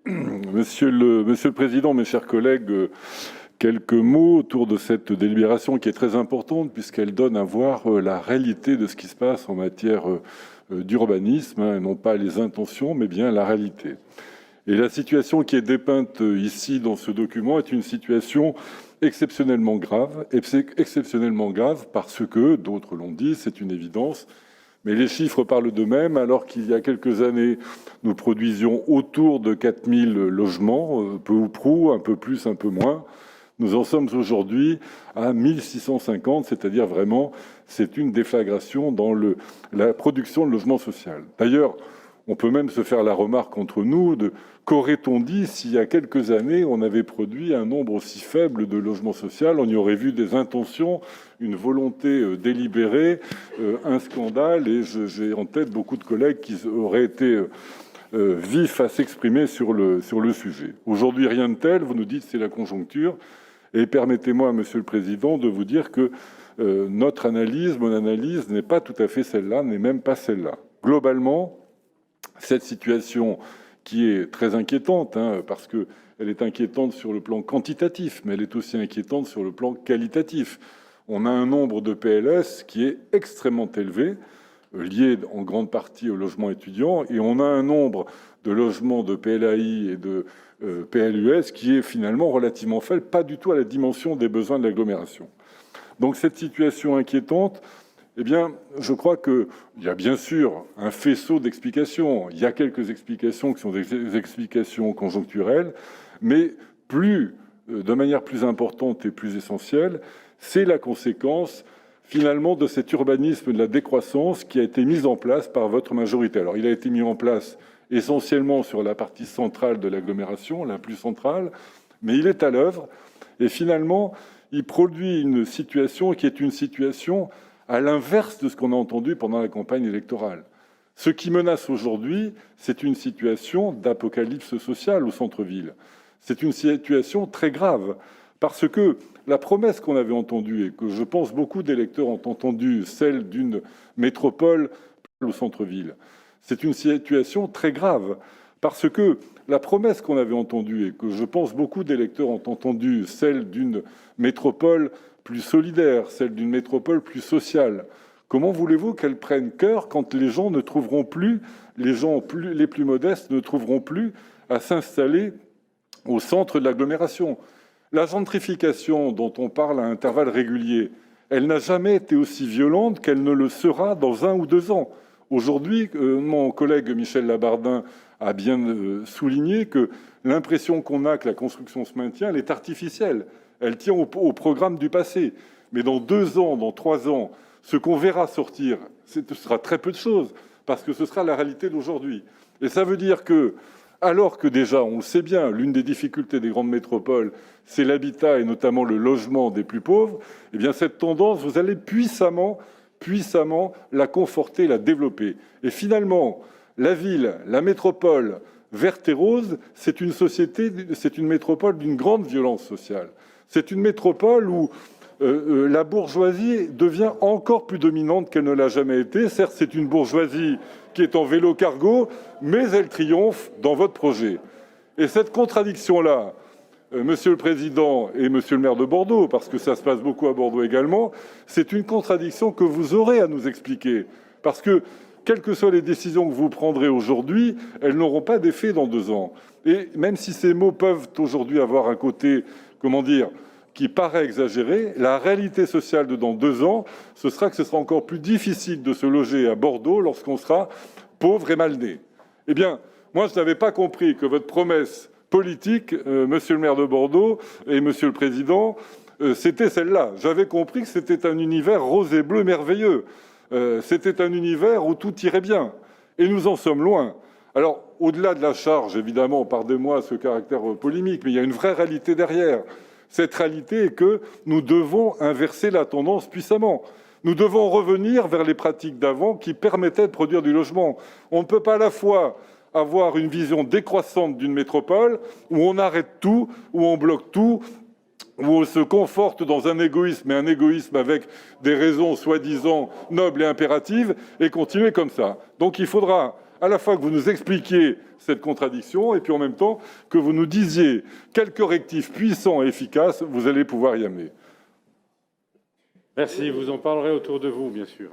Monsieur le Président, mes chers collègues, quelques mots autour de cette délibération qui est très importante puisqu'elle donne à voir la réalité de ce qui se passe en matière d'urbanisme, et non pas les intentions, mais bien la réalité. Et la situation qui est dépeinte ici dans ce document est une situation exceptionnellement grave, parce que, d'autres l'ont dit, c'est une évidence, mais les chiffres parlent d'eux-mêmes. Alors qu'il y a quelques années, nous produisions autour de 4000 logements, peu ou prou, un peu plus, un peu moins. Nous en sommes aujourd'hui à 1650, c'est-à-dire vraiment, c'est une déflagration dans la production de logement social. D'ailleurs, on peut même se faire la remarque entre nous de qu'aurait-on dit s'il y a quelques années, on avait produit un nombre aussi faible de logements sociaux? On y aurait vu des intentions, une volonté délibérée, un scandale, et j'ai en tête beaucoup de collègues qui auraient été vifs à s'exprimer sur le sujet. Aujourd'hui, rien de tel. Vous nous dites c'est la conjoncture. Et permettez-moi, Monsieur le Président, de vous dire que mon analyse n'est pas tout à fait celle-là, n'est même pas celle-là. Globalement, cette situation qui est très inquiétante, parce qu'elle est inquiétante sur le plan quantitatif, mais elle est aussi inquiétante sur le plan qualitatif. On a un nombre de PLS qui est extrêmement élevé, lié en grande partie au logement étudiant, et on a un nombre de logements de PLAI et de PLUS qui est finalement relativement faible, pas du tout à la dimension des besoins de l'agglomération. Donc cette situation inquiétante, eh bien, je crois qu'il y a bien sûr un faisceau d'explications. Il y a quelques explications qui sont des explications conjoncturelles, mais de manière plus importante et plus essentielle, c'est la conséquence finalement de cet urbanisme de la décroissance qui a été mis en place par votre majorité. Alors, il a été mis en place essentiellement sur la partie centrale de l'agglomération, la plus centrale, mais il est à l'œuvre et finalement, il produit une situation qui est une situation à l'inverse de ce qu'on a entendu pendant la campagne électorale. Ce qui menace aujourd'hui, c'est une situation d'apocalypse sociale au centre-ville. C'est une situation très grave, parce que la promesse qu'on avait entendue, et que je pense beaucoup d'électeurs ont entendue, celle d'une métropole au centre-ville, c'est une situation très grave, parce que la promesse qu'on avait entendue, et que je pense beaucoup d'électeurs ont entendue, celle d'une métropole plus solidaire, celle d'une métropole plus sociale. Comment voulez-vous qu'elle prenne cœur quand les gens ne trouveront plus, les plus modestes ne trouveront plus à s'installer au centre de l'agglomération? La gentrification dont on parle à intervalles réguliers, elle n'a jamais été aussi violente qu'elle ne le sera dans 1 ou 2 ans. Aujourd'hui, mon collègue Michel Labardin a bien souligné que l'impression qu'on a que la construction se maintient, elle est artificielle. Elle tient au programme du passé. Mais dans 2 ans, dans 3 ans, ce qu'on verra sortir, ce sera très peu de choses, parce que ce sera la réalité d'aujourd'hui. Et ça veut dire que, alors que déjà, on le sait bien, l'une des difficultés des grandes métropoles, c'est l'habitat et notamment le logement des plus pauvres, eh bien cette tendance, vous allez puissamment la conforter, la développer. Et finalement, la ville, la métropole verte et rose, c'est une métropole d'une grande violence sociale. C'est une métropole où la bourgeoisie devient encore plus dominante qu'elle ne l'a jamais été. Certes, c'est une bourgeoisie qui est en vélo cargo, mais elle triomphe dans votre projet. Et cette contradiction-là, Monsieur le Président et Monsieur le maire de Bordeaux, parce que ça se passe beaucoup à Bordeaux également, c'est une contradiction que vous aurez à nous expliquer. Parce que, quelles que soient les décisions que vous prendrez aujourd'hui, elles n'auront pas d'effet dans 2 ans. Et même si ces mots peuvent aujourd'hui avoir un côté, qui paraît exagéré, la réalité sociale de dans 2 ans, ce sera que ce sera encore plus difficile de se loger à Bordeaux lorsqu'on sera pauvre et mal né. Eh bien, moi, je n'avais pas compris que votre promesse politique, Monsieur le maire de Bordeaux et Monsieur le Président, c'était celle-là. J'avais compris que c'était un univers rose et bleu merveilleux. C'était un univers où tout irait bien. Et nous en sommes loin. Alors, au-delà de la charge, évidemment, pardonnez-moi ce caractère polémique, mais il y a une vraie réalité derrière. Cette réalité est que nous devons inverser la tendance puissamment. Nous devons revenir vers les pratiques d'avant qui permettaient de produire du logement. On ne peut pas à la fois avoir une vision décroissante d'une métropole où on arrête tout, où on bloque tout, où on se conforte dans un égoïsme, et un égoïsme avec des raisons soi-disant nobles et impératives, et continuer comme ça. Donc il faudra à la fois que vous nous expliquiez cette contradiction et puis en même temps que vous nous disiez quels correctifs puissants et efficaces vous allez pouvoir y amener. Merci, vous en parlerez autour de vous, bien sûr.